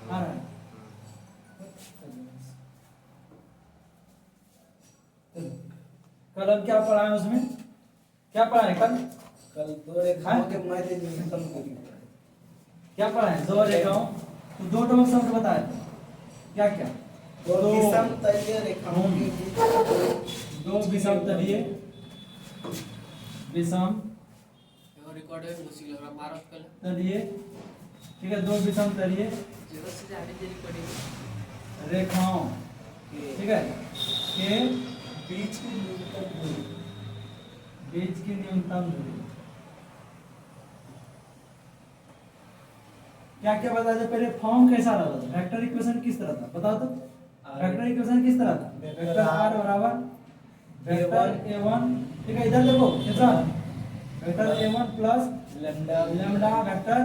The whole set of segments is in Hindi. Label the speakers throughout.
Speaker 1: आ रहा है। कल अब क्या पढ़ा है उसमें, क्या पढ़ा है कल?
Speaker 2: कल दो रेखाओं के मध्य न्यूनतम दूरी
Speaker 1: क्या पढ़ा है? दो रेखाओं, तो दो टोक शब्द बताए क्या क्या?
Speaker 2: दो विषमतलीय रेखाओं के बीच
Speaker 1: दो विषमतलीय, विषम
Speaker 3: रिकॉर्ड है मुश्किल लग रहा मारो कल
Speaker 1: तलीय, ठीक है, दो विषमतलीय
Speaker 3: जरूरत से ज्यादा देरी पड़ेगी
Speaker 1: रेखाओं,
Speaker 2: के
Speaker 1: ठीक है, के
Speaker 2: बीच की न्यूनतम दूरी
Speaker 1: बीच की न्यूनतम दूरी। क्या क्या बताया था पहले? फॉर्म कैसा रहता था? वेक्टर इक्वेशन किस तरह था बताओ तो? वेक्टर इक्वेशन किस तरह था? वेक्टर r बराबर वेक्टर a1, ठीक है, इधर देखो कितना vector a1 plus lambda vector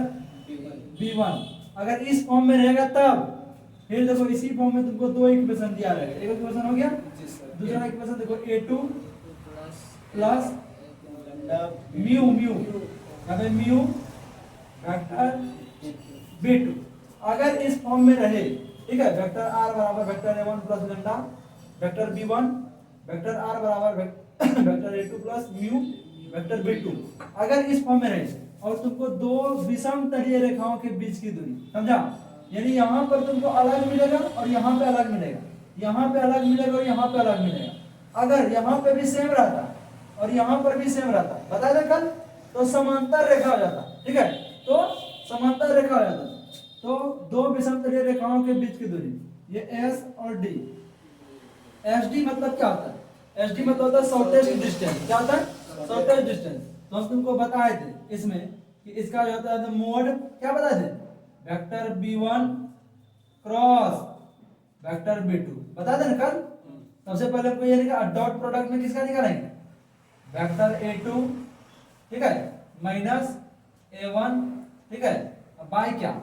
Speaker 1: b1। अगर इस फॉर्म में रहेगा तब फिर देखो इसी फॉर्म में तुमको दो इक्वेशन दिया रहेगा। एक इक्वेशन हो गया, दूसरा इक्वेशन देखो a2 प्लस म्यू म्यू यहाँ पे म्यू वेक्टर b2। अगर इस फॉर्म में रहे, ठीक है, वेक्टर r बराबर vector a1 plus lambda vector b1, vector r बराबर vector a2 plus mu vector b2, अगर इस फॉर्म में रहे और तुमको दो विषम तलीय रेखाओं के बीच की दूरी, समझा? यानी यहाँ पर तुमको अलग मिलेगा और यहाँ पे अलग मिलेगा, यहाँ पे अलग मिलेगा और यहाँ पे अलग मिलेगा। अगर यहाँ पे भी सेम रहता और यहाँ पर भी सेम रहता, बता दे कल, तो समांतर रेखा हो जाता, ठीक है, तो समांतर रेखा हो जाता। तो दो विषमतलीय रेखाओं के बीच की दूरी, ये S और D। SD मतलब क्या होता है? SD मतलब होता है शॉर्टेस्ट डिस्टेंस। क्या होता है? Shortest distance. तो हम तुमको बताए थे इसमें कि इसका जो होता है मोड, क्या बताए थे? Vector b1 cross vector b2 बता देना कल। सबसे पहले हमको ये निकाल, डॉट प्रोडक्ट में किसका निकालेंगे? वेक्टर a2, ठीक है, माइनस a1, ठीक है, बाय क्या?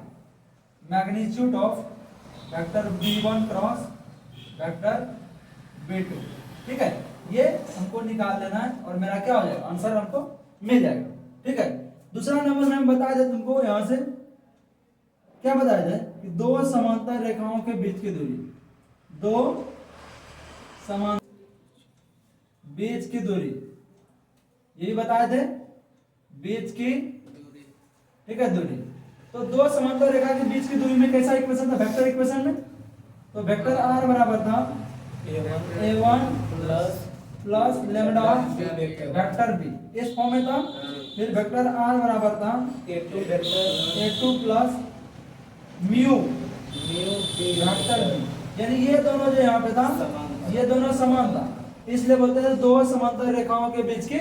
Speaker 1: Magnitude of vector b1 cross vector b2, ठीक है, ये हमको निकाल लेना है और मेरा क्या हो जाएगा? आंसर हमको मिल जाएगा, ठीक है। दूसरा नंबर में हम बताए थे तुमको, यहां से क्या बताए थे कि दो समांतर रेखाओं के बीच की दूरी, दो समान बीच की दूरी, यही बताए थे, बीच की, ठीक है, दूरी। तो दो समांतर रेखा के बीच की दूरी में कैसा इक्वेशन था? वेक्टर इक्वेशन में तो वेक्टर r बराबर था a1 plus lambda vector b, इस फॉर्म में था। फिर वेक्टर r बराबर था a2 plus mu vector b, यानी ये दोनों जो यहाँ पे था ये दोनों समान था, इसलिए बोलते हैं दो समांतर रेखाओं के बीच की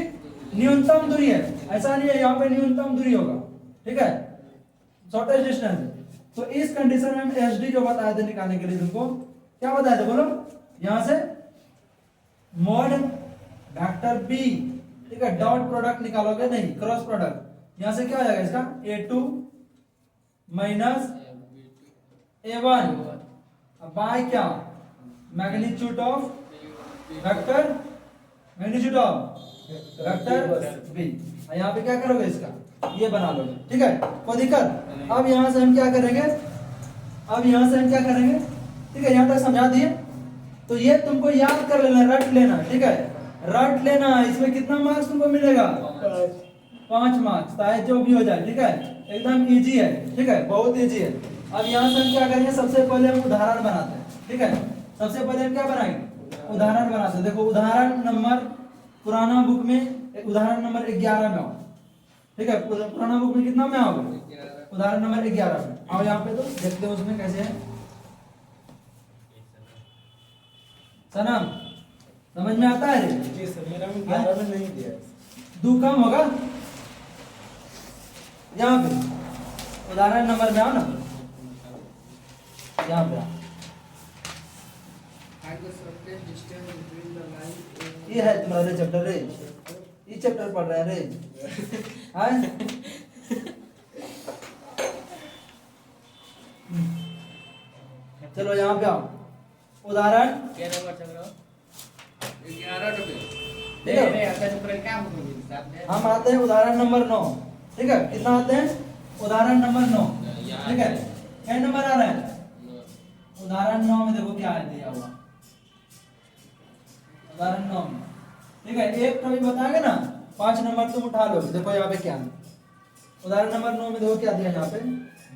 Speaker 1: न्यूनतम दूरी है। ऐसा नहीं है यहाँ पे न्यूनतम दूरी होगा, ठीक है, शॉर्टेस्ट डिस्टेंस। तो इस कंडीशन में हम SD जो बताए थे निकालने के लिए तुमको क्या बताए थे बोलो? यहां से मॉड वेक्टर b, ठीक है, डॉट प्रोडक्ट निकालोगे, नहीं क्रॉस प्रोडक्ट, यहां से क्या हो जाएगा इसका? a2 माइनस a1 बाय क्या? Magnitude of vector, magnitude of vector b। यहाँ पे क्या करोगे? इसका ये बना लोगे, ठीक है, कोई दिक्कत? अब यहां से हम क्या करेंगे? अब यहां से हम क्या करेंगे? ठीक है, यहां तक समझा दिए। तो ये तुमको याद कर लेना, रट लेना, ठीक है, रट लेना। इसमें कितना मार्क्स तुमको मिलेगा? 5 मार्क्स, चाहे जो भी हो जाए, ठीक है, एकदम इजी है, ठीक है, बहुत इजी है। अब यहाँ से हम क्या करेंगे? सबसे पहले हम उदाहरण बनाते हैं, ठीक है, सबसे पहले हम क्या बनाएंगे? उदाहरण बनाते हैं। देखो उदाहरण नंबर पुराना बुक में उदाहरण नंबर 11 में आओ, ठीक है, पुराना बुक में कितना में आओगे? उदाहरण नंबर 11 में आओ। यहाँ पे तो देखते हो उसमें कैसे है। सनम समझ में आता है?
Speaker 2: जी सर, मेरा में 11 में नहीं दिया।
Speaker 1: दो कम होगा यहाँ पे। उदाहरण नंबर में आओ ना, यहाँ पे ये है तुम्हारे चैप्टर रे, ये चैप्टर पढ़ रहे हैं रे, हाँ? चलो यहाँ पे आओ। उदाहरण
Speaker 3: क्या नंबर चल रहा है? 11
Speaker 1: ठीक है,
Speaker 3: नहीं आता तो पूरा काम करोगे
Speaker 1: हम आते हैं उदाहरण नंबर 9, ठीक है, कितना आते हैं? उदाहरण नंबर 9, ठीक है, क्या नंबर आ रहा है? उदाहरण 9 में देखो क्या है दिया हुआ, उदाहरण 9 में, ठीक है। एक कभी बताएंगे ना 5 नंबर तुम उठा लो, देखो यहाँ पे क्या है। उदाहरण नंबर 9 में देखो क्या दिया यहाँ पे,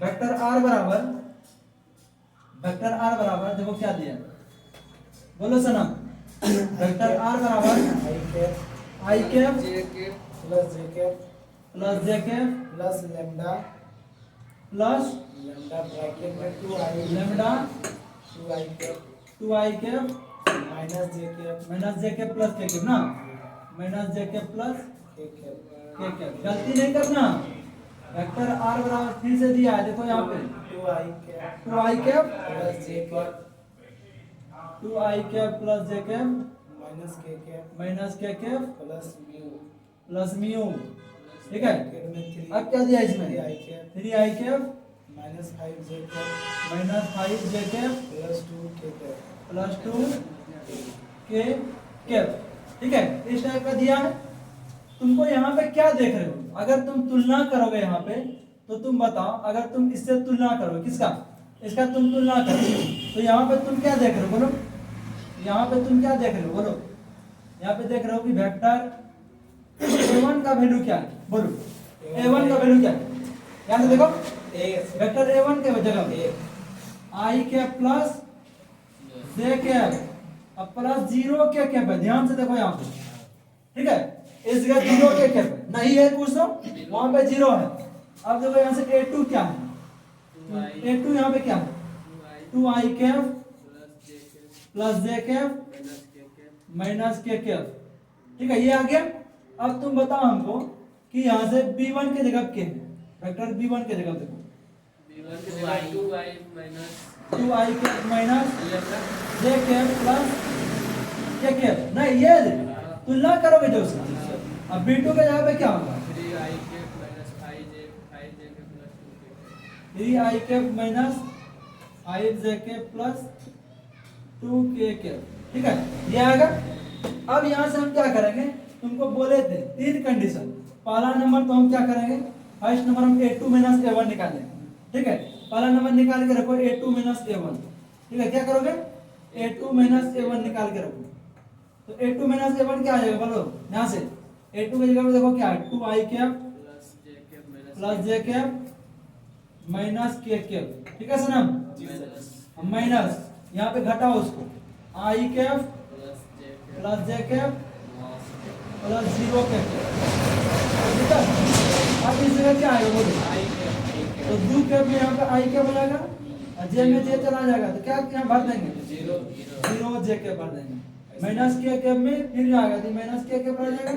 Speaker 1: वेक्टर r बराबर देखो क्या दिया, बोलो सनम, वेक्टर r बराबर
Speaker 2: I cap
Speaker 1: i cap
Speaker 3: j k
Speaker 2: plus j cap
Speaker 1: plus j cap
Speaker 2: plus lambda
Speaker 1: plus
Speaker 2: bracket में 2i
Speaker 1: lambda
Speaker 2: 2i cap
Speaker 1: 2i cap
Speaker 2: minus j cap
Speaker 1: minus j cap plus k cap ना, minus j cap plus
Speaker 2: k cap
Speaker 1: k cap. गलती नहीं करना, वेक्टर r बराबर फिर से दिया है, देखो यहाँ पे
Speaker 2: 2i cap
Speaker 1: 2i cap
Speaker 2: plus j cap
Speaker 1: 2i cap plus j cap
Speaker 2: minus k cap
Speaker 1: minus k cap
Speaker 2: plus mu
Speaker 1: plus mu, ठीक है।
Speaker 2: bracket में 3
Speaker 1: अब क्या दिया इसमें,
Speaker 2: 3i cap
Speaker 1: 3i cap
Speaker 2: minus 5j cap
Speaker 1: minus 5j cap
Speaker 2: plus 2k cap
Speaker 1: plus 2 के कैप, ठीक है। इस टाइप का दिया है। तुमको यहाँ पे क्या देख रहे हो, अगर तुम तुलना करोगे यहाँ पे तो तुम बताओ, अगर तुम इससे तुलना करोगे किसका, इसका तुम तुलना करोगे तो यहाँ पे तुम क्या देख रहे हो, बोलो यहाँ पे तुम क्या देख रहे हो, बोलो यहाँ पे देख रहे हो कि वेक्टर a1 का वैल्यू क्या है, बोलो a1 का वैल्यू क्या है, यहाँ से देखो वेक्टर a1 के जगह पे i cap plus j cap अब प्लस 0 के कैप है, ध्यान से देखो यहाँ पे, ठीक है। इस जगह 0 के कैप है, नहीं है पूछ दो, वहां पे 0 है। अब देखो यहाँ से a2 क्या है, a2 यहाँ पे क्या है, 2i कैप
Speaker 3: प्लस जे के
Speaker 1: प्लस j कैप
Speaker 3: माइनस के के
Speaker 1: माइनस के कैप, ठीक है, ये आ गया। अब तुम बताओ हमको कि यहाँ से b1 के जगह क्या है, वेक्टर b1 के जगह देखो
Speaker 3: b1 के जगह 2i minus
Speaker 1: 2i cap minus
Speaker 3: lambda
Speaker 1: j cap plus k cap, नहीं ये तुलना करोगे जो उसका। अब b2 के जगह पे क्या होगा,
Speaker 3: 3i के माइनस 5j के प्लस 2 के
Speaker 1: 3i cap minus 5j cap plus 2k cap, ठीक है, ये आएगा। अब यहाँ से हम क्या करेंगे, तुमको बोले थे 3 कंडीशन, पहला नंबर तो हम क्या करेंगे, फर्स्ट नंबर हम a2 माइनस a1 निकालेंगे, ठीक है। पहला नंबर निकाल के रखो a2 माइनस a1, ठीक है। क्या करोगे, a2 माइनस a1 निकाल के रखो, तो a2 माइनस a1 क्या आ जाएगा, बोलो यहाँ से a2 की जगह पे देखो क्या है, 2i cap plus j cap minus k cap, ठीक है सनम, माइनस यहाँ पे घटाओ उसको, i cap plus j cap plus 0 cap, ठीक है। अब इस जगह क्या आएगा, बोलो तो 2 कैप में यहाँ पे i कैप हो जाएगा और j में j चला जाएगा, तो क्या यहाँ भर देंगे 0 j कैप भर देंगे, माइनस k कैप में फिर आएगा तो माइनस k कैप रह जाएगा,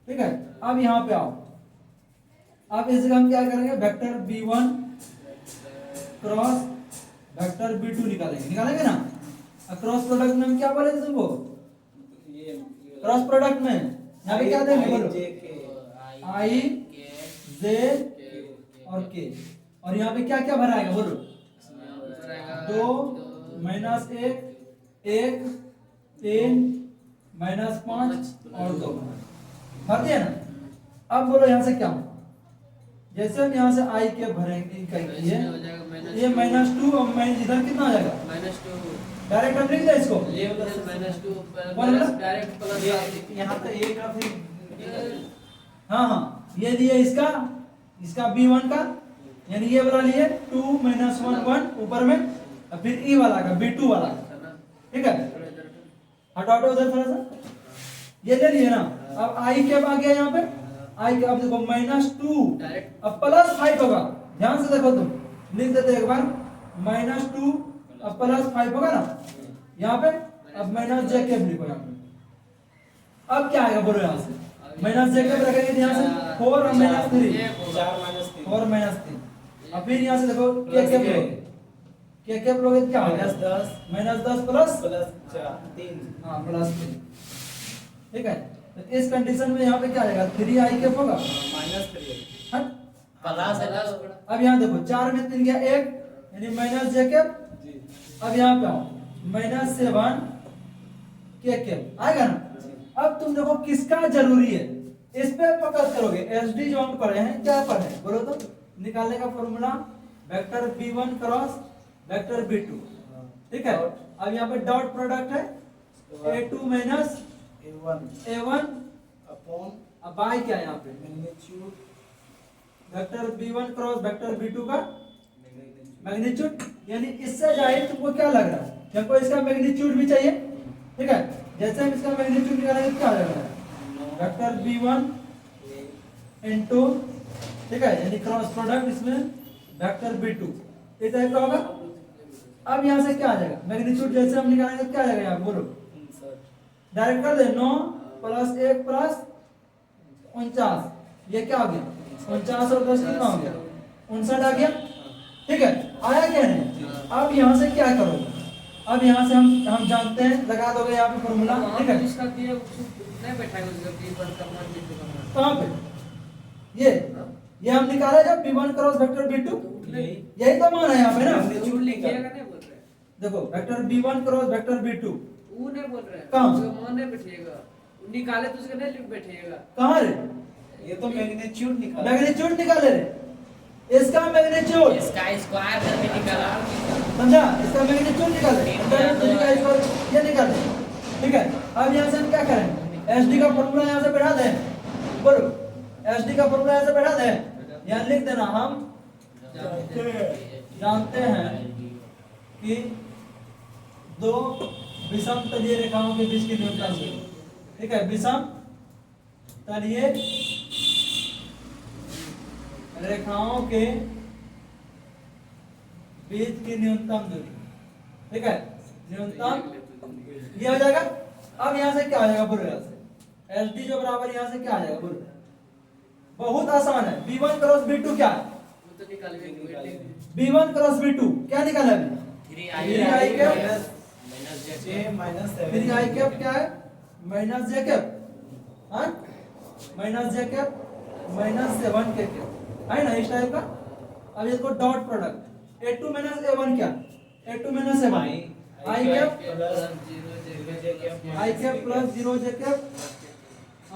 Speaker 1: ठीक है। अब यहाँ पे आओ, अब इस जगह हम क्या करेंगे, vector b1 cross vector b2 निकालेंगे ना। क्रॉस प्रोडक्ट में हम क्या बोले थे तुमको, क्रॉस प्रोडक्ट में यहाँ पे क्या देंगे, बोलो i j और k, और यहाँ पे क्या क्या भराएगा, बोलो 2 माइनस 1 3 माइनस 5 और 2 भर दिया ना। अब बोलो यहाँ से क्या होगा, जैसे हम यहाँ से i के भरेंगे ये माइनस 2 और माइनस इधर कितना आ जाएगा,
Speaker 3: -2
Speaker 1: डायरेक्ट हम लिख दे इसको,
Speaker 3: ये -2
Speaker 1: बोलो ना?
Speaker 3: डायरेक्ट प्लस
Speaker 2: यहाँ पे एक का फिर
Speaker 1: हाँ हाँ ये दिए इसका b1 का, यानी ये वाला लिए 2 माइनस 1 ऊपर में और फिर e वाला का b2 वाला का, ठीक है। हटाओ उधर थोड़ा सा, ये ले लिए ना। अब i क्या आ गया यहाँ पे, i का अब देखो -2
Speaker 3: डायरेक्ट
Speaker 1: अब प्लस 5 होगा, ध्यान से देखो तुम, लिख देते एक बार -2 अब प्लस 5 होगा ना यहाँ पे, अब माइनस j कैप लिखो यहाँ पे। अब क्या आएगा बोलो यहाँ से, माइनस j कैप रखेंगे यहाँ से 4 और -3
Speaker 2: 4
Speaker 1: 4 -3, अब फिर यहाँ से देखो k कैप लोगे, k कैप लोगे क्या होगा -10 प्लस
Speaker 2: -3
Speaker 1: हाँ प्लस 3, ठीक है। तो इस कंडीशन में यहाँ पे क्या आ जाएगा, 3i कैप होगा
Speaker 2: -3
Speaker 1: हट।
Speaker 3: प्लस
Speaker 1: अब यहाँ देखो 4 में 3 गया 1 यानी माइनस j कैप, अब यहाँ पे आओ -7 k कैप आएगा ना। अब तुम देखो किसका जरूरी है, इस पे फोकस करोगे, एसडी जो हम पढ़े हैं क्या पढ़े हैं बोलो तो, निकालने का formula vector b1 cross vector b2, ठीक है। अब यहाँ पे डॉट प्रोडक्ट है A2 माइनस A1
Speaker 2: अपॉन
Speaker 1: अब बाय क्या है यहाँ पे
Speaker 2: magnitude
Speaker 1: vector B1 cross vector B2 का मैग्नीट्यूड, यानी इससे जाहिर तुमको क्या लग रहा है कि हमको इसका मैग्नीट्यूड भी चाहिए, ठीक है। जैसे हम इसका मैग्नीट्यूड निकालेंगे तो क्या आ जाएगा वेक्टर B1 इनटू, ठीक है, यानी क्रॉस प्रोडक्ट इसमें वेक्टर B2 इस टाइप का होगा। अब यहाँ से क्या आ जाएगा मैग्नीट्यूड जैसे हम निकालेंगे तो क्या आ जाएगा यहाँ बोलो डायरेक्ट कर दे 9 प्लस 1 प्लस 49, ये क्या हो गया 49 और 10 कितना हो गया 59 आ गया, ठीक है। आया क्या नहीं। अब यहाँ से क्या करोगे, अब यहाँ से हम जानते हैं लगा दोगे यहाँ पे फॉर्मूला, ठीक है।
Speaker 3: जिसका दिया नहीं बैठाएगा उसका B1 का मान B2 का मान
Speaker 1: कहाँ पे ये हम निकाला जब B1 क्रॉस वेक्टर B2, यही तो मान है यहाँ पे ना।
Speaker 3: मैग्नीट्यूड लिखिएगा नहीं बोल रहे
Speaker 1: देखो vector B1 cross vector B2
Speaker 3: वो नहीं बोल रहे
Speaker 1: कहाँ?
Speaker 3: उसका मान नहीं बैठिएगा, निकाले तो उसका नहीं लिख बैठिएगा।
Speaker 1: कहाँ रे
Speaker 2: ये तो मैग्नीट्यूड निकाला
Speaker 1: मैग्नीट्यूड निकाले रे, इसका मैग्नीट्यूड
Speaker 4: इसका स्क्वायर करके निकाला।
Speaker 1: समझा, इसका मैग्नीट्यूड निकाले ये निकाले, ठीक है। अब यहाँ से हम क्या करें SD का फॉर्मूला यहाँ से बैठा दें, बोलो SD का फॉर्मूला यहाँ से बैठा दें, यहाँ लिख देना हम जानते हैं कि दो विषम तलीय रेखाओं के बीच की न्यूनतम दूरी, ठीक है, विषम तलीय रेखाओं के बीच की न्यूनतम दूरी, ठीक है, न्यूनतम ये हो जाएगा। अब यहाँ से क्या आ जाएगा बोलो, यहाँ से SD जो बराबर यहाँ से क्या आ जाएगा बोलो, बहुत आसान है। B1 क्रॉस B2 क्या है,
Speaker 3: वो तो निकालेंगे
Speaker 1: B1 क्रॉस B2 क्या निकाला अभी
Speaker 4: 3i
Speaker 1: cap
Speaker 2: j minus
Speaker 1: 3 i cap क्या है माइनस j कैप, हाँ माइनस j कैप माइनस 7 के कैप है ना इस टाइप का। अब इसको dot product A2 minus A1 क्या A2 minus A1 i cap i cap plus 0 j cap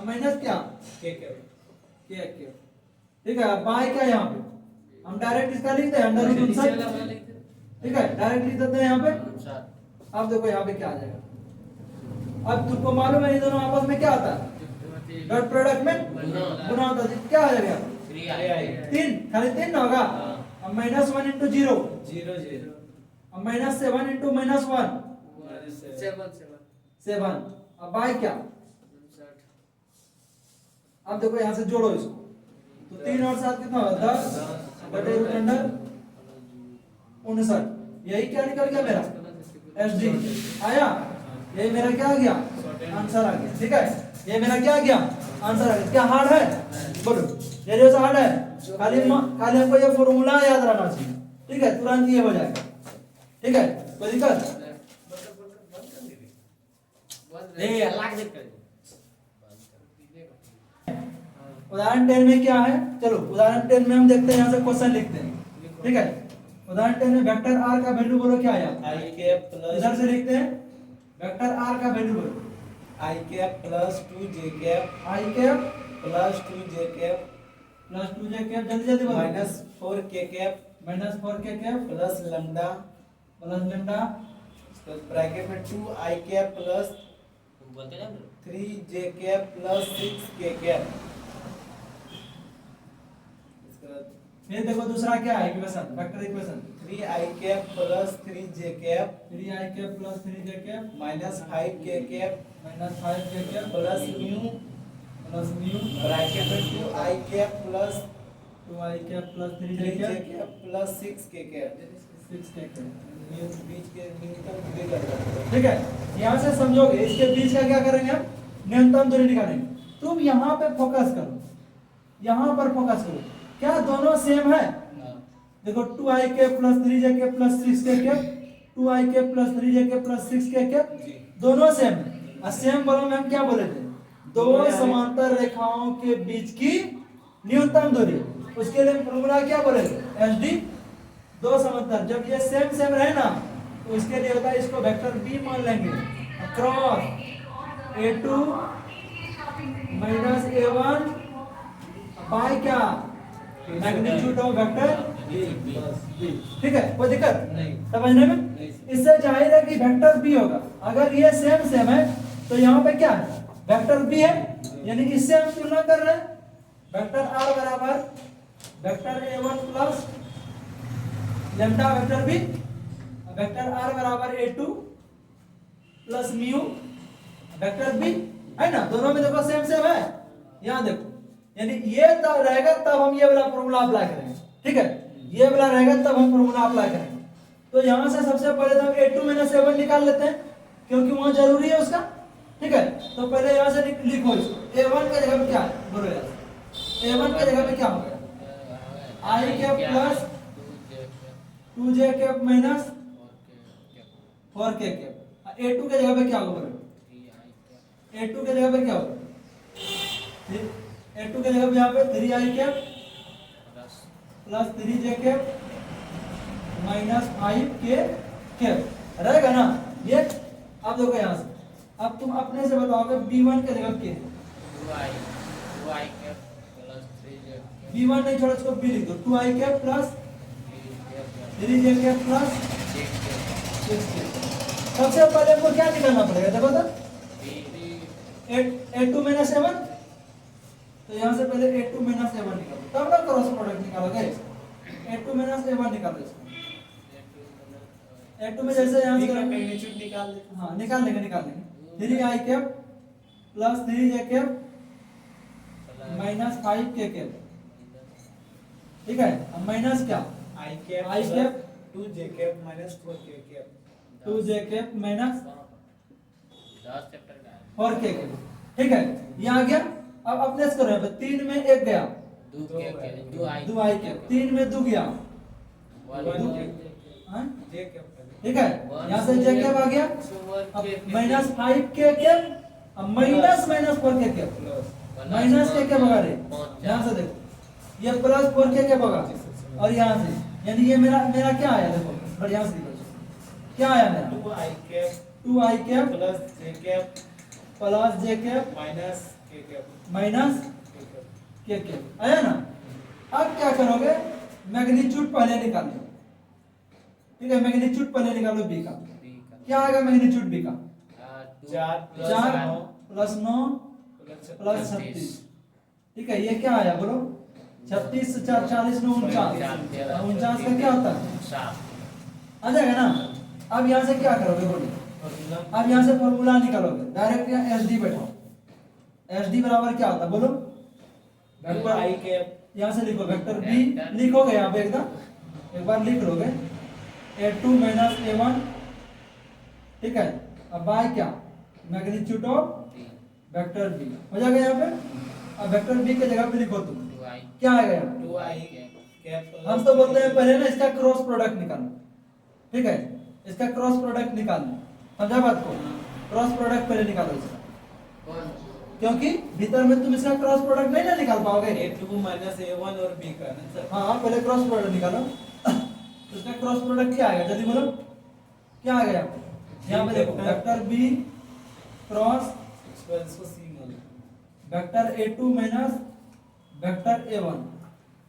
Speaker 1: minus क्या
Speaker 2: k कैप
Speaker 1: k कैप, ठीक है। बाय क्या यहाँ पे हम डायरेक्ट इसका लिख दें अंडर रूट 59, ठीक है, डायरेक्ट लिख देते हैं यहाँ पे। अब देखो यहाँ पे क्या आ जाएगा, अब तुमको मालूम है ये दोनों आपस में क्या आता है डॉट प्रोडक्ट में गुना होता है, क्या आ जाएगा
Speaker 4: 3i
Speaker 1: 3 खाली 3 ना होगा। अब -1 इंटू 0
Speaker 2: 0 0
Speaker 1: अब -7 इंटू -1 7, अब बाय क्या, अब देखो यहाँ से जोड़ो इसको तो 3 और 7 कितना होगा 10 बटे रूट अंडर 59, यही क्या निकल गया मेरा SD आया, यही मेरा क्या आ गया आंसर आ गया, ठीक है। ये मेरा क्या आ गया आंसर आ गया। क्या हार्ड है बोलो, ये जो हार्ड है, खाली हमको ये फॉर्मूला याद रहना चाहिए, ठीक है, तुरंत ये हो जाएगा, ठीक है, कोई दिक्कत उदाहरण 10 में क्या है, चलो उदाहरण 10 में हम देखते हैं, यहाँ से क्वेश्चन लिखते हैं, ठीक है। उदाहरण 10 में वेक्टर r का वैल्यू बोलो क्या आया
Speaker 2: i कैप प्लस
Speaker 1: इधर से लिखते हैं वेक्टर r का वैल्यू बोलो
Speaker 2: i cap plus 2j cap
Speaker 1: i cap
Speaker 2: plus 2j cap
Speaker 1: plus 2j cap, जल्दी जल्दी बोलो
Speaker 2: minus 4k cap
Speaker 1: minus 4k cap
Speaker 2: plus lambda
Speaker 1: plus lambda
Speaker 2: bracket में 2i कैप प्लस
Speaker 4: बोलते जाओ
Speaker 2: 3j cap plus 6k cap.
Speaker 1: फिर देखो दूसरा क्या है equation vector equation
Speaker 2: 3i cap plus 3j cap
Speaker 1: 3i cap plus 3j cap
Speaker 2: minus 5k cap
Speaker 1: minus 5k cap
Speaker 2: plus mu bracket में 2i cap plus
Speaker 1: 2i cap plus 3j
Speaker 2: 3j
Speaker 1: cap
Speaker 2: cap plus 6k cap
Speaker 1: 6k cap,
Speaker 2: बीच के न्यूनतम दूरी कर सकते हैं।
Speaker 1: ठीक है। यहाँ से समझोगे इसके बीच का क्या करेंगे हम न्यूनतम दूरी निकालेंगे। तुम यहाँ पे फोकस करो, यहाँ पर फोकस करो, क्या दोनों सेम है? देखो 2i के प्लस 3j के प्लस 6k के 2i के प्लस 3j के प्लस 6k के दोनों सेम है। और सेम बोलो में हम क्या बोले थे, दो समांतर रेखाओं के बीच की न्यूनतम दूरी, उसके लिए फॉर्मूला क्या बोले थे SD। दो समांतर जब ये सेम सेम रहे ना तो इसके लिए होता है, इसको वेक्टर B मान लेंगे, cross A2 minus A1 by क्या मैग्नीट्यूड ऑफ वेक्टर ठीक है, कोई दिक्कत
Speaker 2: नहीं।
Speaker 1: समझने में?
Speaker 2: नहीं।
Speaker 1: इससे जाहिर है कि वेक्टर बी होगा। अगर ये सेम सेम है तो यहाँ पे क्या है, वेक्टर बी है, यानी इससे हम तुलना कर रहे हैं। वेक्टर आर बराबर vector a1 plus lambda vector b, vector r बराबर a2 plus mu vector B, है ना? दोनों में देखो सेम सेम है। यहाँ देखो, यानी ये तब रहेगा तब हम ये वाला फॉर्मूला अप्लाई करेंगे। ठीक है, ये वाला रहेगा तब हम फॉर्मूला अप्लाई करेंगे। तो यहाँ से सबसे पहले तो हम a2 माइनस a1 निकाल लेते हैं, क्योंकि वहाँ जरूरी है उसका। ठीक है, तो पहले यहाँ से लिखो इसको, a1 के जगह पे क्या है, बोलो यार, a1 के जगह पे क्या होगा, i cap plus 2j cap minus 4k cap. a2 के जगह पे क्या होगा, बोलो a2 के जगह पे क्या होगा, a2 के जगह पे यहाँ पे 3i cap plus 3j cap minus 5k cap रहेगा ना ये। अब देखो यहाँ से, अब तुम अपने से बताओगे b1 के जगह क्या है,
Speaker 4: 2i cap plus 3j
Speaker 1: b1 नहीं छोड़ो, इसको b लिख दो, 2i cap plus 3j cap plus 6k। सबसे पहले हमको क्या निकालना पड़ेगा, देखो तो a2 माइनस a1, तो यहाँ से पहले a2 माइनस a1 निकालो, तब ना क्रॉस प्रोडक्ट निकालोगे। a2 माइनस a1 निकालो इसको, a2 में जैसे यहाँ से
Speaker 2: मैग्नीट्यूड निकाल दे।
Speaker 1: हाँ निकाल लेंगे 3i cap plus 3j cap minus 5k cap. ठीक है, अब माइनस क्या,
Speaker 2: i cap
Speaker 1: i cap
Speaker 2: 2j cap minus 4k cap
Speaker 1: 2j cap minus
Speaker 4: 10 chapter का
Speaker 1: 4k कैप। ठीक है, ये आ गया। अब अपने से करो, 3 में 1 गया, 2i कैप, 3 में 2 गया, हाँ?
Speaker 2: j कैप
Speaker 1: ठीक है, यहाँ से j कैप आ गया। अब माइनस 5k कैप, अब minus minus 4k cap, minus k cap होगा रे, यहाँ से देखो ये प्लस 4k कैप होगा, और यहाँ से यानी ये मेरा मेरा क्या आया, देखो और यहाँ से देखो क्या आया मेरा, 2i cap
Speaker 2: plus j cap
Speaker 1: minus
Speaker 2: k cap
Speaker 1: minus
Speaker 2: k
Speaker 1: k cap आया ना। अब क्या करोगे, मैग्नीट्यूड पहले निकालो। ठीक है, मैग्नीट्यूड पहले निकालो b का, क्या आएगा मैग्नीट्यूड b का, 4 प्लस 9 प्लस 36। ठीक है, ये क्या आया बोलो, 36 से 4 40 9 49, 49 का क्या होता है, आ जाएगा ना। अब यहाँ से क्या करोगे बोलो, अब यहाँ से फॉर्मूला निकालोगे, डायरेक्ट यहाँ एस डी बैठाओ। एस डी बराबर क्या होता है बोलो,
Speaker 2: वेक्टर i कैप,
Speaker 1: यहाँ से लिखो वेक्टर बी लिखोगे, यहाँ पे एकदम एक बार लिख लोगे a2 माइनस a1। ठीक है, अब बाय क्या, मैग्नीट्यूड ऑफ वेक्टर बी हो जाएगा यहाँ पे। अब वेक्टर बी के जगह पे लिखो तुम, क्या आएगा यहाँ,
Speaker 2: 2i कैप
Speaker 1: हम तो बोलते हैं पहले ना इसका क्रॉस प्रोडक्ट निकालो। ठीक है, इसका क्रॉस प्रोडक्ट निकालना, समझा बात को, क्रॉस प्रोडक्ट पहले निकालो इसका, क्योंकि भीतर में तुम इसका क्रॉस प्रोडक्ट नहीं ना निकाल पाओगे।
Speaker 2: a2 माइनस a1 और b का ना सर।
Speaker 1: हाँ पहले क्रॉस प्रोडक्ट निकालो, इसका क्रॉस प्रोडक्ट क्या आएगा जल्दी बोलो, क्या आ गया यहाँ पे देखो, वेक्टर बी क्रॉस
Speaker 2: इसको c मान
Speaker 1: vector a2 minus vector a1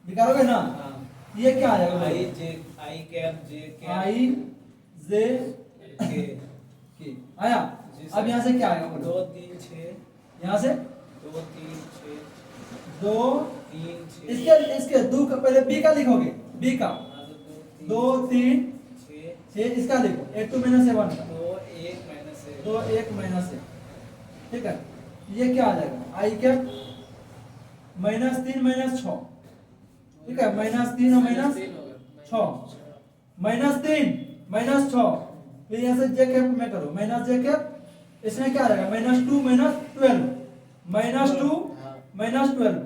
Speaker 1: निकालोगे ना,
Speaker 2: हां
Speaker 1: ये क्या आएगा
Speaker 2: i
Speaker 1: बोलो?
Speaker 2: j i cap j cap
Speaker 1: i j
Speaker 2: k
Speaker 1: k आया।
Speaker 2: जी सर।
Speaker 1: अब यहाँ से क्या आएगा
Speaker 2: 2
Speaker 1: बोलो,
Speaker 2: 3 6
Speaker 1: यहाँ से
Speaker 2: 2 3 6
Speaker 1: 2
Speaker 2: 3 6
Speaker 1: इसके इसके 2 का पहले b का लिखोगे, b का 2 3
Speaker 2: 6
Speaker 1: 6 इसका लिखो a2 माइनस a1 का
Speaker 2: 2 1 माइनस 1
Speaker 1: 2 1 माइनस 1। ठीक है, ये क्या आ जाएगा, i कैप माइनस 3 माइनस 6। ठीक है, माइनस 3 और माइनस 6, माइनस 3 माइनस 6, फिर यहाँ से j कैप में करो, माइनस j कैप, इसमें क्या आ जाएगा माइनस 2 माइनस 12, माइनस 2 माइनस 12,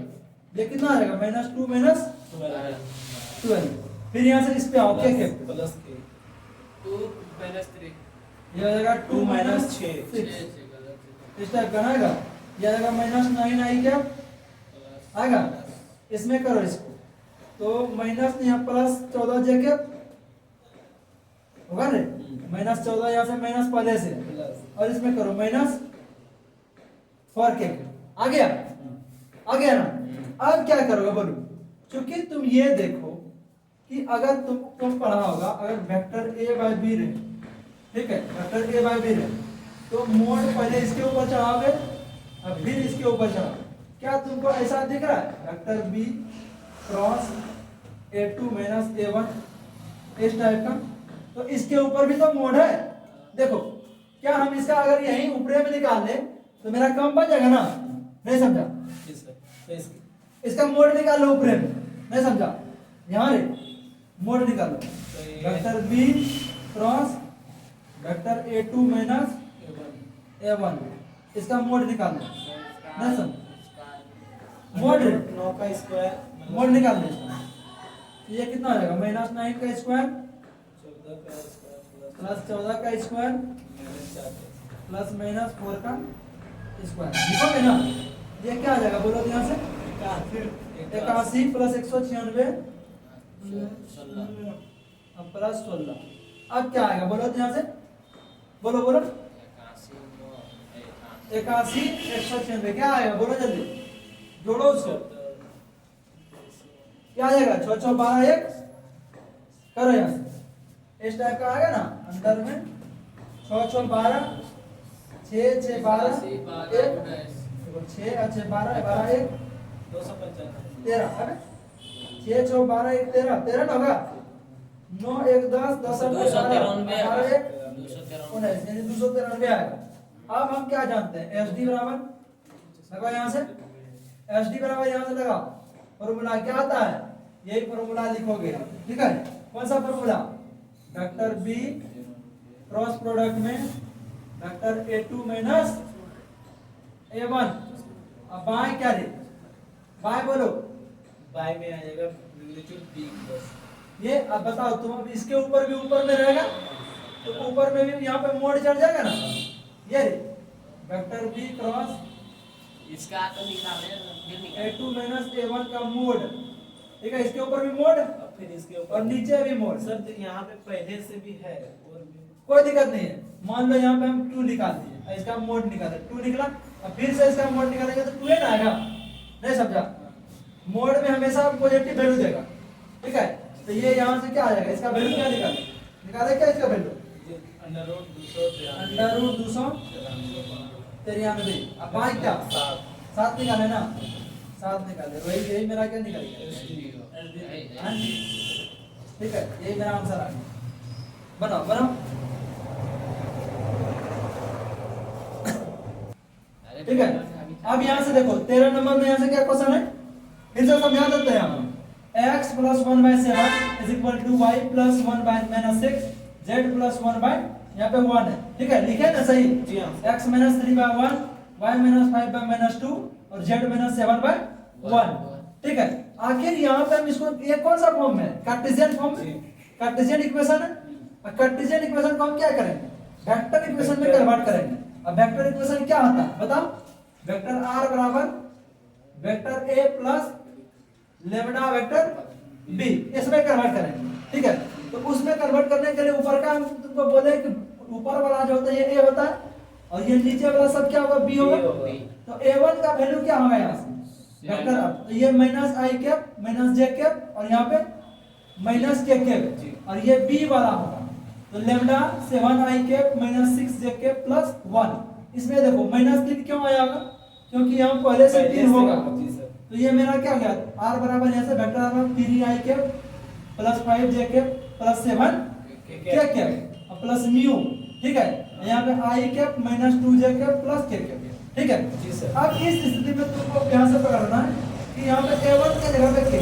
Speaker 1: ये कितना आ जाएगा माइनस 2 माइनस 12। फिर यहाँ से इस पे आओ k cap,
Speaker 2: plus k
Speaker 3: 2 minus 3
Speaker 1: ये आ जाएगा 2
Speaker 2: 2
Speaker 1: माइनस
Speaker 2: माइनस
Speaker 1: 6,
Speaker 3: 6
Speaker 1: इस टाइप का ना आएगा, ये आएगा माइनस 9 i कैप आएगा, इसमें करो इसको, तो माइनस यहाँ प्लस 14 j कैप होगा रे, माइनस 14 यहाँ से माइनस पहले से,
Speaker 2: प्लस
Speaker 1: और इसमें करो माइनस 4k आ गया ना। अब क्या करोगे बोलो, क्योंकि तुम ये देखो कि अगर तुम पढ़ा होगा, अगर वेक्टर ए बाय बी रहे, ठीक है, वेक्टर ए बाय बी रहे, तो मोड पहले इसके ऊपर चढ़ाओगे और फिर इसके ऊपर चढ़ाओगे। क्या तुमको ऐसा दिख रहा है vector b cross a2 minus a1 इस टाइप का? तो इसके ऊपर भी तो मोड है। देखो क्या हम इसका अगर यही ऊपरे में निकाल ले तो मेरा काम बन जाएगा ना? नहीं समझा?
Speaker 2: जी सर। तो
Speaker 1: इसका मोड निकाल लो ऊपरे में, नहीं समझा? यहाँ रे मोड निकाल लो, vector b cross vector a2 minus a1 इसका मोड निकाल लो, नहीं समझ? मोड
Speaker 2: 9 का स्क्वायर
Speaker 1: मोड निकाल दे इसका। ये कितना हो जाएगा? माइनस 9 का स्क्वायर
Speaker 2: 14 का स्क्वायर
Speaker 1: प्लस 14 का स्क्वायर
Speaker 2: -4
Speaker 1: प्लस माइनस 4 का स्क्वायर। लिखोगे ना? ये क्या आ जाएगा बोलो ध्यान से? 81 प्लस 196 अब प्लस 16। अब क्या आएगा बोलो ध्यान से? बोलो बोलो। 81 196 क्या आएगा बोलो जल्दी, जोड़ो उसको। क्या आ जाएगा? 6 6 12 1 करो यहाँ से, इस टाइप का आएगा ना अंदर में। 6 6 12 6 6 12 1 6 अच्छे 12 12 1
Speaker 2: 295
Speaker 1: 13 है 6 6 12 1 13 13 ना होगा? 9 1 10 10 12 1 19 यानी 293 आएगा। अब हम क्या जानते हैं? एस डी बराबर लगाओ यहाँ से, एस डी बराबर यहाँ से लगाओ। फॉर्मूला क्या आता है? यही फॉर्मूला लिखोगे, ठीक है? कौन सा formula? Vector b cross product में वेक्टर a2 माइनस a1। अब बाएं क्या रे? बाएं बोलो।
Speaker 2: बाय में आ जाएगा मैग्नीट्यूड b प्लस
Speaker 1: ये अब बताओ तुम, अब इसके ऊपर भी ऊपर में रहेगा तो ऊपर में भी यहाँ पे मोड चढ़ जाएगा ना? ये रे वेक्टर बी क्रॉस
Speaker 4: इसका तो निकाले फिर निकाले।
Speaker 1: a2 माइनस a1 का मोड, ठीक है? इसके ऊपर भी मोड
Speaker 2: और फिर इसके
Speaker 1: और
Speaker 2: ऊपर
Speaker 1: नीचे भी मोड।
Speaker 2: सर तो यहाँ पे पहले से भी है और भी
Speaker 1: कोई दिक्कत नहीं है। मान लो यहाँ पे हम 2 निकाल दिए, इसका मोड निकाले, 2 निकला, अब फिर से इसका मोड निकालेंगे तो 2 ना आएगा, नहीं समझा? मोड में हमेशा पॉजिटिव वैल्यू देगा, ठीक है? तो ये यहाँ से क्या आ जाएगा? इसका वैल्यू क्या निकाले क्या इसका value?
Speaker 2: Under root 293
Speaker 1: under root 293। अब बाई क्या? 7 निकाले ना, 7 निकाले, वही यही मेरा क्या निकल गया? हाँ? ठीक है, यही मेरा आंसर आ गया। बनाओ बनाओ, ठीक है? अब यहाँ से देखो 13 नंबर में यहाँ से क्या क्वेश्चन है, फिर से समझा देते हैं हम। x plus 1/7 is equal to y plus 1/-6 z plus 1/, यहाँ पे 1 है, ठीक है? लिखे ना सही?
Speaker 2: जी हाँ।
Speaker 1: x माइनस 3/1 y माइनस 5/-2 और z माइनस 7/1, ठीक है? आखिर यहाँ पे हम इसको, ये कौन सा फॉर्म है? कार्टेशियन फॉर्म है, कार्टेशियन इक्वेशन है। और कार्टेशियन इक्वेशन को हम क्या करेंगे? वेक्टर इक्वेशन में कन्वर्ट करेंगे। अब वेक्टर इक्वेशन क्या होता है बताओ? वेक्टर r बराबर vector a plus lambda vector b, इसमें कन्वर्ट करेंगे, ठीक है? तो उसमें कन्वर्ट करने के लिए ऊपर का हम तुमको बोले कि ऊपर वाला जो होता है ये a होता है और ये नीचे वाला सब क्या होगा? b होगा। तो a1 का वैल्यू क्या होगा यहाँ से? वेक्टर तो ये माइनस आई कैप माइनस जे कैप और यहाँ पे माइनस के कैप और ये b वाला होगा। तो लेमडा 7 आई कैप माइनस 6 जे कैप प्लस 1। इसमें देखो -3 क्यों आया होगा? क्योंकि यहाँ पहले से 3 होगा।
Speaker 2: जी सर।
Speaker 1: तो ये मेरा क्या गया? r बराबर यहाँ से वेक्टर आ रहा 3 आई कैप प्लस 5 जे कैप प्लस 7 के कैप और प्लस म्यू, ठीक है? यहाँ पे आई कैप माइनस 2 जे कैप प्लस के कैप, ठीक है?
Speaker 2: जी सर।
Speaker 1: अब इस स्थिति में तुमको यहाँ से पकड़ना है कि यहाँ पे a1 के जगह पे k,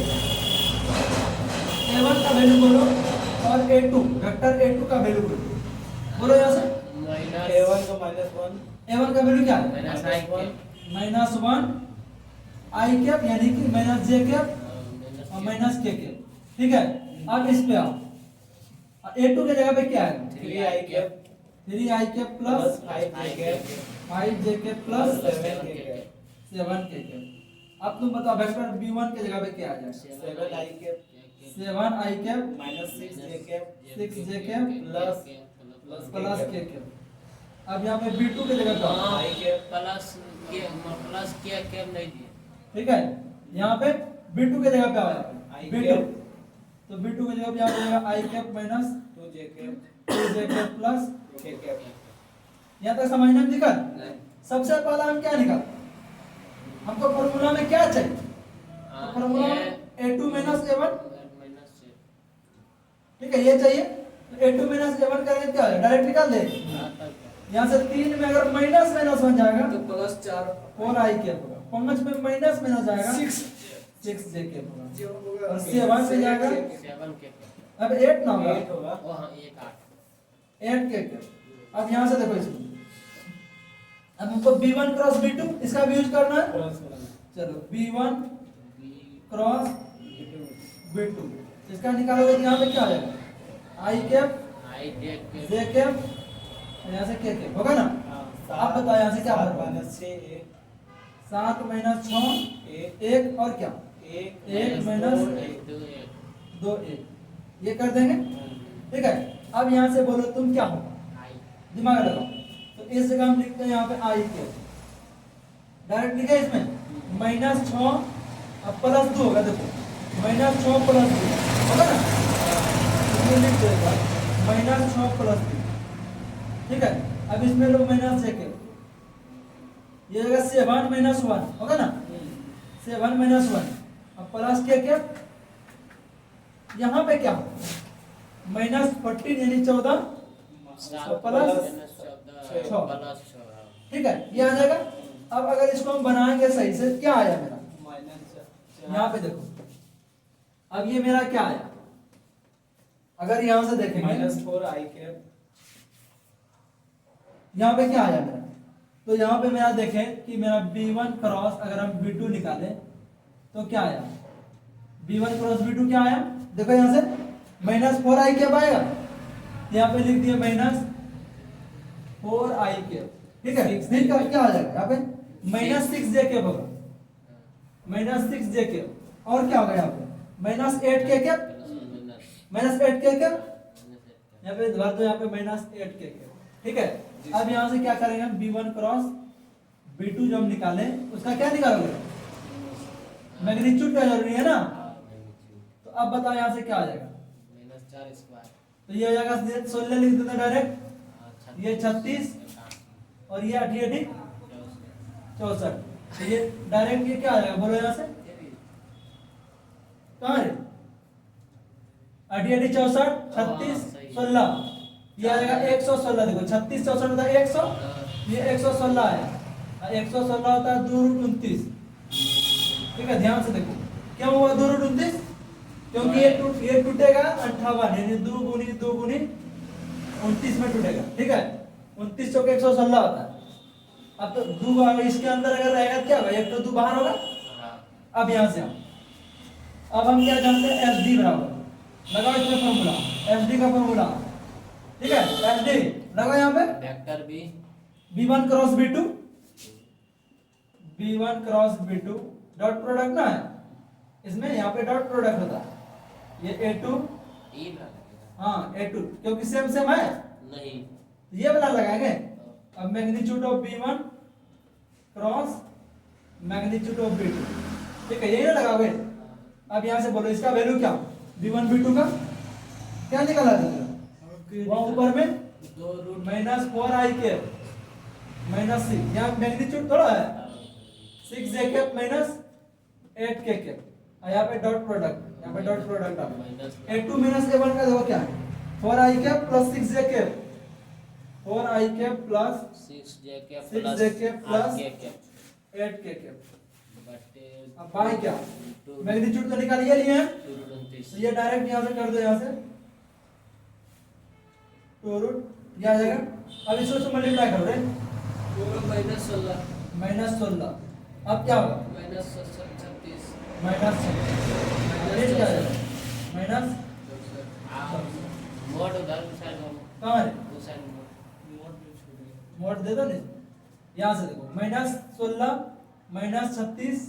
Speaker 1: a1 का वैल्यू बोलो और a2 वेक्टर a2 का वैल्यू बोलो यहाँ से।
Speaker 2: a1 का -1
Speaker 1: a1 का वैल्यू क्या है?
Speaker 2: -1
Speaker 1: -1 आई कैप यानी कि माइनस जे कैप और माइनस के कैप, ठीक है? अब इस पे आओ, a2 के जगह पे क्या है?
Speaker 2: 3 आई कैप
Speaker 1: 3 आई कैप प्लस
Speaker 2: 5 आई कैप
Speaker 1: 5 जे कैप प्लस
Speaker 2: 7 के कैप
Speaker 1: 7 के कैप। अब तुम बताओ वेक्टर b1 के जगह पे क्या आ जाएगा?
Speaker 2: 7 आई कैप
Speaker 1: 7 आई कैप
Speaker 2: -6 जे कैप
Speaker 1: 6 जे कैप प्लस के कैप। अब यहाँ पे b2 के जगह पे आओ,
Speaker 2: आई कैप
Speaker 4: प्लस के नहीं दिए।
Speaker 1: ठीक है? यहाँ पे b2 के जगह पे आओ,
Speaker 2: आई
Speaker 1: b2
Speaker 2: कैप
Speaker 1: तो B2 की जगह पे यहाँ पे जाएगा I cap minus
Speaker 2: 2j cap
Speaker 1: 2j cap plus
Speaker 2: k cap
Speaker 1: यहाँ तक समझने में दिक्कत?
Speaker 3: नहीं।
Speaker 1: सबसे पहला हम क्या निकाल, हमको फॉर्मूला में क्या चाहिए? तो फॉर्मूला में A2 माइनस A1, ठीक है, ये चाहिए। तो A2 माइनस A1 करेंगे क्या है, डायरेक्ट निकाल दे। यहाँ से 3 में अगर माइनस माइनस बन जाएगा
Speaker 3: तो प्लस 4
Speaker 1: 4 I कैप होगा, 5 में माइनस माइनस जाएगा 6 j कैप होगा, और 7 पे जाएगा
Speaker 4: 7 के
Speaker 1: अब 8 ना होगा
Speaker 2: 8 होगा
Speaker 4: ओ हाँ 1 8
Speaker 1: 8 के कैप। अब यहाँ से देखो इसको, अब हमको B1 क्रॉस B2 इसका भी यूज करना है।
Speaker 2: प्लस वाला
Speaker 1: चलो B1 क्रॉस B2 इसका निकालोगे तो यहाँ पे क्या आ जाएगा, I कैप
Speaker 4: आई देख के
Speaker 1: J कैप, यहाँ से K कैप होगा ना। आप बताओ यहाँ से क्या होगा,
Speaker 2: माइनस 6
Speaker 1: 7 माइनस 6
Speaker 2: 1
Speaker 1: 1 और क्या
Speaker 2: 1
Speaker 1: 1 माइनस
Speaker 4: 1 2 1
Speaker 1: 2 1, ये कर देंगे, ठीक है। अब यहाँ से बोलो तुम क्या होगा,
Speaker 4: आई
Speaker 1: दिमाग लगाओ। तो इस जगह हम लिखते हैं यहाँ पे I कैप, डायरेक्ट लिखे इसमें माइनस 6 अब प्लस 2 होगा, देखो माइनस 6 प्लस 2 होगा ना, इसमें लिख दो एक बार माइनस 6 प्लस 2, ठीक है। अब इसमें लो माइनस j कैप, ये जगह 7 माइनस 1 होगा ना, 7 माइनस 1 अब प्लस k कैप, यहाँ पे क्या माइनस 14 यानी 14, प्लस
Speaker 4: 14 प्लस 6
Speaker 1: ठीक है, ये आ जाएगा। अब अगर इसको हम बनाएंगे सही से, क्या आया मेरा,
Speaker 2: माइनस
Speaker 1: यहाँ पे देखो, अब ये मेरा क्या आया, अगर यहाँ से देखेंगे
Speaker 2: माइनस 4 I cap
Speaker 1: यहाँ पे क्या आया मेरा, तो यहाँ पे मेरा देखें कि मेरा B1 क्रॉस अगर हम B2 निकालें तो क्या आया, B1 क्रॉस B2 क्या आया, देखो यहाँ से माइनस 4 I कैप आएगा, यहाँ पे लिख दिया माइनस 4 I कैप, ठीक है। फिर क्या आ जाएगा यहाँ पे माइनस 6 j कैप होगा, माइनस 6 j कैप, और क्या होगा यहाँ पे minus 8 k cap, minus 8 k cap, यहाँ पे भर दो, यहाँ पे माइनस 8 k कैप, ठीक है। अब यहाँ से क्या करेंगे हम B1 क्रॉस B2 जब हम निकालें उसका क्या निकालोगे, मैग्नीट्यूड का जरूरी है ना। तो अब बताओ यहाँ से क्या आ जाएगा,
Speaker 4: -4 स्क्वायर
Speaker 1: तो ये हो जाएगा 16 लिख देते डायरेक्ट, ये 36 और ये 88 64, तो ये डायरेक्ट ये क्या आ जाएगा, बोलो यहाँ से कहाँ है 88 64 36 16, ये आ जाएगा 116, देखो 36 64 होता है 100, ये 116 है, 116 होता है 2 रूट 29, ठीक है। ध्यान से देखो क्या हुआ 2 रूट 29, क्योंकि ये टूटेगा 58 यानी 2 गुनी 2 गुनी 29 में टूटेगा, ठीक है। 29 चौके 116 होता है। अब तो 2 बार इसके अंदर अगर रहेगा क्या होगा, एक तो 2 बाहर होगा। अब यहाँ से अब हम क्या जानते हैं, एफ डी बराबर लगाओ इसमें फॉर्मूला, एफ डी का फॉर्मूला, ठीक है। एफ डी लगाओ यहाँ पे
Speaker 4: vector b
Speaker 1: B1 cross B2, B1 cross B2 dot product ना है इसमें, यहाँ पे डॉट प्रोडक्ट होता है, ये A2
Speaker 4: ई ना लगेगा
Speaker 1: हाँ A2 क्योंकि सेम सेम है,
Speaker 4: नहीं
Speaker 1: तो ये वाला लगाएंगे। अब magnitude of B1 cross magnitude of B2, ठीक है, यही ना लगाओगे। अब यहाँ से बोलो इसका वैल्यू क्या, B1 B2 का क्या निकाला वहाँ ऊपर में
Speaker 4: 2 root
Speaker 1: minus 4 I cap minus 6, यहाँ मैग्नीट्यूड थोड़ा है 6 j cap minus 8 k cap, और यहाँ पे डॉट प्रोडक्ट, यहाँ पे डॉट प्रोडक्ट आ
Speaker 4: माइनस
Speaker 1: A2 माइनस A1 का देखो क्या है 4 I cap plus 6 j cap, 4 I cap plus
Speaker 4: 6 j के
Speaker 1: 6 j कैप प्लस
Speaker 4: के के
Speaker 1: 8 k कैप।
Speaker 4: बटे
Speaker 1: अब बाई क्या, मैग्नीट्यूड तो निकाल लिए हैं,
Speaker 4: 2 रूट 29
Speaker 1: तो ये डायरेक्ट यहाँ से कर दो, यहाँ से 2 रूट ये आ जाएगा। अब इसको से मल्टीप्लाई कर दे
Speaker 3: माइनस 16
Speaker 1: माइनस 16, अब क्या होगा
Speaker 3: माइनस 36
Speaker 1: माइनस 6 क्या आएगा माइनस
Speaker 4: मोड उधर साइड हो
Speaker 1: कहाँ है,
Speaker 4: वो साइड मोड
Speaker 1: मोड दे दो नहीं, यहाँ से देखो माइनस 16 माइनस 36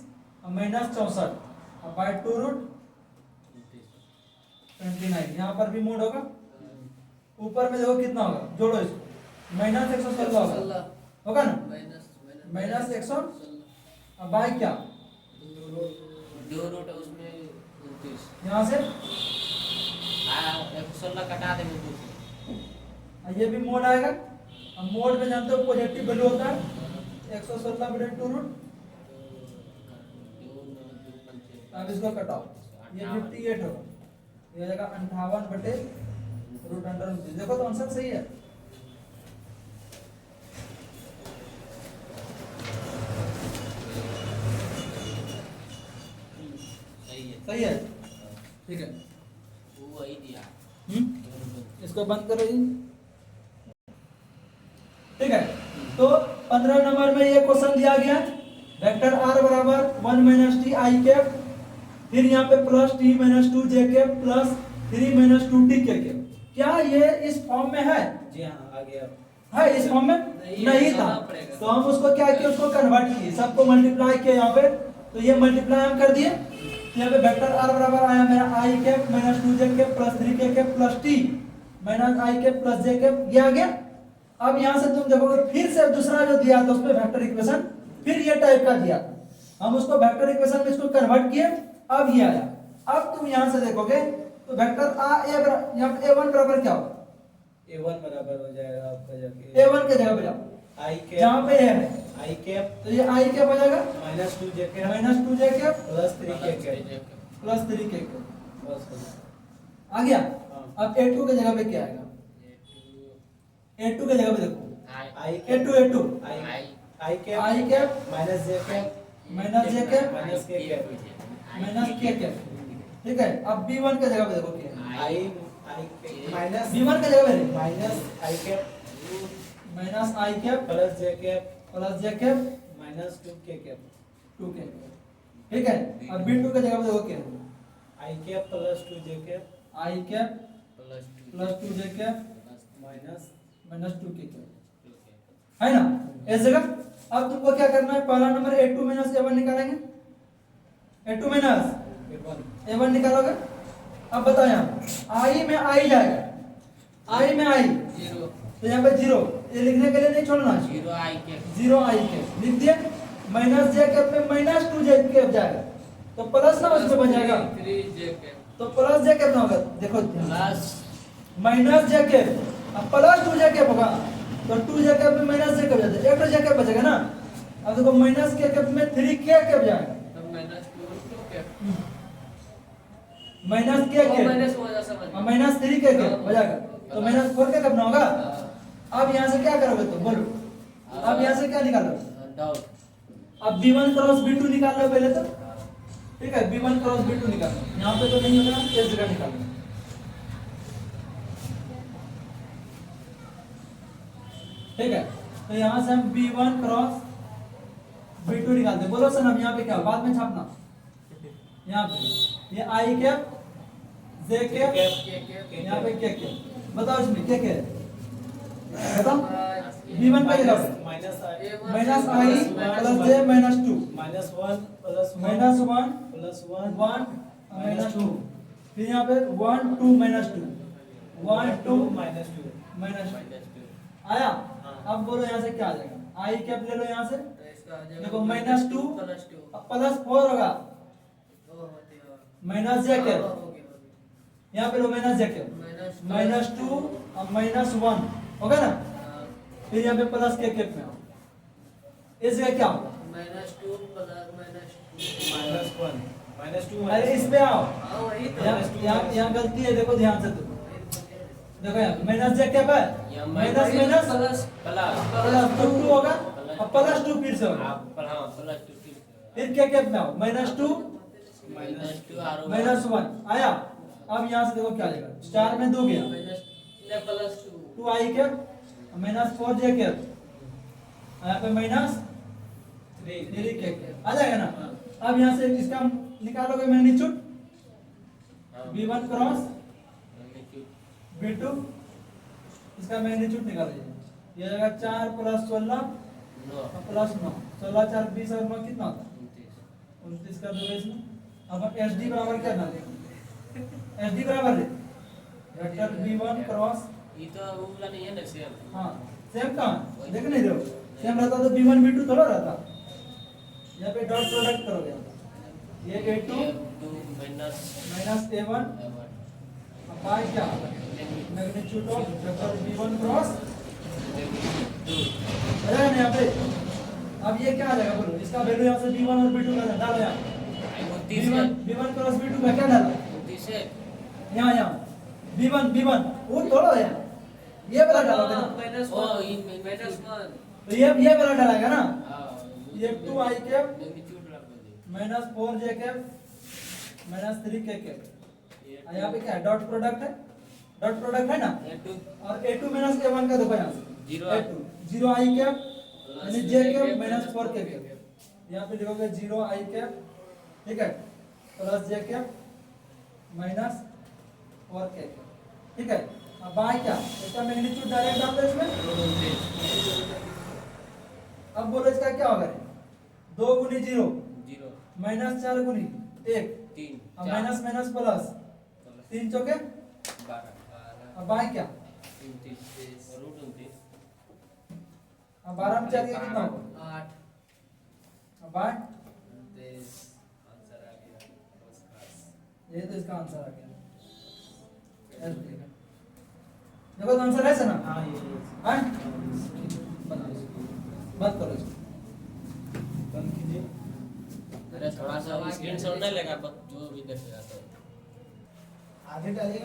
Speaker 1: और माइनस 64 और बाय 2 रूट 29, यहाँ पर भी मोड होगा। ऊपर में देखो कितना होगा, जोड़ो इसको माइनस 116 होगा ना, माइनस 100 और बाय क्या
Speaker 4: 2 रूट उसमें 29
Speaker 1: यहाँ से
Speaker 4: 116 कटा देंगे 2 से।
Speaker 1: ये भी मोड आएगा। अब मोड में जानते हो पॉजिटिव वैल्यू होता है 116 बटे 2 रूट। अब इसको कटाओ, ये 58 होगा, ये हो जाएगा 58 बटे रूट अंडर 29। देखो तो आंसर सही है। सही है, ठीक है।
Speaker 4: वो वही दिया।
Speaker 1: इसको बंद करो जी, ठीक है। तो 15 नंबर में ये क्वेश्चन दिया गया, वेक्टर r बराबर 1 माइनस टी आई कैप, फिर यहाँ पे प्लस टी माइनस 2 जे कैप प्लस 3 माइनस 2 टी के कैप। क्या ये इस फॉर्म में है?
Speaker 2: जी हाँ, आ गया।
Speaker 1: है इस फॉर्म में नहीं था, तो हम उसको क्या किए, उसको कन्वर्ट किए, सबको मल्टीप्लाई किए यहाँ पे। तो ये मल्टीप्लाई हम कर दिए, यहाँ पे वेक्टर r बराबर आया मेरा आई कैप माइनस 2 जे कैप प्लस 3 के कैप प्लस टी माइनस आई कैप प्लस जे कैप, ये आ गया। अब यहाँ से तुम देखोगे फिर से दूसरा जो दिया था उसमें वेक्टर इक्वेशन फिर ये टाइप का दिया था, हम उसको वेक्टर इक्वेशन में इसको कन्वर्ट किए, अब ये आया। अब तुम यहाँ से देखोगे तो वेक्टर यहाँ पे a1 बराबर क्या होगा?
Speaker 2: a1 बराबर हो जाएगा आपका जाके
Speaker 1: a1 के जगह पे जाओ,
Speaker 2: आई कैप,
Speaker 1: जहाँ पे है
Speaker 2: आई कैप
Speaker 1: तो ये आई कैप हो जाएगा
Speaker 2: माइनस 2 जे कैप
Speaker 1: माइनस 2 जे कैप
Speaker 2: प्लस 3 के कैप
Speaker 1: प्लस 3 के कैप,
Speaker 2: बस हो गया।
Speaker 1: आ गया।
Speaker 2: हाँ।
Speaker 1: अब a2 के जगह पे क्या आएगा? a2 के जगह पे देखो
Speaker 2: आई
Speaker 1: a2
Speaker 2: आई कैप
Speaker 1: आई cap
Speaker 2: minus j cap
Speaker 1: minus j cap
Speaker 2: minus k cap
Speaker 1: minus k cap, ठीक है। अब b1 के जगह पे देखो क्या है?
Speaker 2: आई माइनस
Speaker 1: b1 के जगह पे
Speaker 2: माइनस आई कैप
Speaker 1: माइनस आई cap
Speaker 2: plus j cap
Speaker 1: plus j cap
Speaker 2: minus 2 के कैप
Speaker 1: 2 के, ठीक है। अब b2 के जगह पे देखो क्या है?
Speaker 2: आई कैप प्लस 2 जे कैप
Speaker 1: आई कैप प्लस 2 जे कैप
Speaker 2: माइनस
Speaker 1: माइनस 2 के कैप, है ना इस जगह। अब तुमको क्या करना है, पहला नंबर a2 माइनस a1 निकालेंगे, a2 माइनस a1 निकालोगे। अब बताओ यहाँ आई में आई जाएगा, आई में आई
Speaker 4: 0
Speaker 1: तो यहाँ पे 0, ये लिखने के लिए नहीं छोड़ना है,
Speaker 4: 0 आई के
Speaker 1: 0 आई के लिख दिए। माइनस जे कैप में माइनस 2 जे कैप जाएगा तो प्लस ना उसमें बन जाएगा,
Speaker 3: 3 जे कैप
Speaker 1: तो प्लस जे कैप ना होगा। देखो
Speaker 4: प्लस
Speaker 1: माइनस जे कैप अब प्लस 2 जे कैप होगा, तो 2 जे कैप में माइनस जे कैप जाता है, एक जे कैप बचेगा ना। अब देखो माइनस के कैप में 3 के कैप जाएगा,
Speaker 3: तब minus 2 cap
Speaker 1: minus k cap
Speaker 3: minus हो जा समझ में।
Speaker 1: माइनस 3 के कैप हो जाएगा, तो माइनस 4 के कैप ना होगा। अब यहाँ से क्या करोगे तुम बोलो, अब यहाँ से क्या निकालोगे?
Speaker 4: डाउट
Speaker 1: अब b1 क्रॉस b2 निकाल लो पहले तो, ठीक है। b1 क्रॉस b2 निकालो, यहाँ पे तो नहीं होगा, इस जगह निकालो, ठीक है। तो यहाँ से हम b1 क्रॉस b2 निकालते हैं। बोलो सर, अब यहाँ पे क्या बाद में छापना, यहाँ पे ये आई कैप जे कैप यहाँ पे क्या क्या बताओ, इसमें क्या क्या है बताओ। b1 का जगह पे
Speaker 2: minus i
Speaker 1: minus i plus j minus 2
Speaker 2: minus 1 plus
Speaker 1: minus 1
Speaker 2: plus
Speaker 1: 1
Speaker 2: 1
Speaker 1: minus 2, फिर यहाँ पे 1 2 माइनस 2 1 2
Speaker 2: माइनस 2
Speaker 1: माइनस आया। अब बोलो यहाँ से क्या आ जाएगा, आई कैप ले लो यहाँ से,
Speaker 3: तो इसका आ जाएगा
Speaker 1: देखो माइनस 2
Speaker 3: प्लस 2
Speaker 1: अब प्लस 4 होगा, माइनस जे कैप यहाँ पे लो माइनस जे कैप माइनस 2 अब माइनस 1 होगा ना, फिर यहाँ पे प्लस के कैप में आओ, इस जगह क्या होगा
Speaker 3: minus 2 plus minus 2
Speaker 2: minus 1 minus 2
Speaker 1: अरे इस पे आओ,
Speaker 3: हाँ वही तो
Speaker 1: यहाँ गलती है, देखो ध्यान से तुम देखो यहाँ माइनस जे कैप है, माइनस माइनस
Speaker 3: प्लस
Speaker 1: प्लस 2 होगा, अब प्लस 2 फिर से होगा,
Speaker 4: प्लस 2
Speaker 1: फिर क्या कैप में आओ माइनस 2
Speaker 4: माइनस 2 आर
Speaker 1: माइनस 1 आया। अब यहाँ से देखो क्या आएगा, स्टार में 2 गया,
Speaker 3: माइनस प्लस 2
Speaker 1: 2 आई कैप माइनस 4 जे कैप, यहाँ पे माइनस 3 के कैप आ जाएगा ना। अब यहाँ से इसका निकालोगे मैग्नीट्यूड b1 क्रॉस b2, इसका मैग्नीट्यूड निकाल लीजिए, ये आएगा 4 प्लस 16 प्लस 9, 16 4 20 और 9 कितना होता है 29 का 2 इसमें। अब हम SD बराबर क्या ना SD बराबर है वेक्टर b1 क्रॉस,
Speaker 4: ये तो वो वाला नहीं है ना सेम।
Speaker 1: हाँ सेम कहाँ देख नहीं रहे हो, सेम रहता तो b1 b2 थोड़ा रहता, यहाँ पे डॉट प्रोडक्ट करोगे, ये a2
Speaker 4: 2 minus
Speaker 1: minus a1 by क्या magnitude of vector v1 cross अरे नहीं यहाँ पे अब ये क्या आ जाएगा बोलो इसका वैल्यू यहाँ से v1 और v2 का डालो यहाँ v1 क्रॉस v2 का क्या डाला यहाँ v1 वो थोड़ा है ये वाला डाला था ना
Speaker 3: माइनस
Speaker 4: ओ
Speaker 3: 1
Speaker 4: इन
Speaker 3: माइनस 1
Speaker 1: तो ये वाला डालेगा ना ये 2i कैप
Speaker 4: मैग्नीट्यूड रख दे
Speaker 1: minus 4j cap minus 3k cap यहाँ पे क्या है डॉट प्रोडक्ट है ना
Speaker 4: a2
Speaker 1: और a2 माइनस a1 का देखो यहाँ से
Speaker 4: Zero
Speaker 1: a2 0i कैप यानी j cap minus 4k cap यहाँ पे लिखोगे 0i कैप ठीक है plus j cap minus 4k cap ठीक है अब बाय क्या इसका मैग्नीट्यूड डायरेक्ट डाल दो इसमें अब बोलो इसका क्या होगा 2 गुनी 0
Speaker 4: 0
Speaker 1: माइनस 4 गुनी 1
Speaker 4: 3
Speaker 1: अब माइनस माइनस प्लस 3 चौके
Speaker 4: 12
Speaker 1: अब बाय क्या
Speaker 4: 29 रूट 29
Speaker 1: अब 12 में 4 ये कितना होगा
Speaker 3: 8
Speaker 1: अब बाय
Speaker 3: this आंसर आ गया फर्स्ट क्लास
Speaker 1: ये तो इसका आंसर आ गया देखो तो आंसर है ना
Speaker 2: हाँ ये
Speaker 1: हाँ बनाओ इसको मत करो इसको
Speaker 2: बंद कीजिए
Speaker 4: अरे थोड़ा सा स्क्रीनशॉट नहीं लेगा जो भी देखेगा तो
Speaker 2: आगे डालिएगा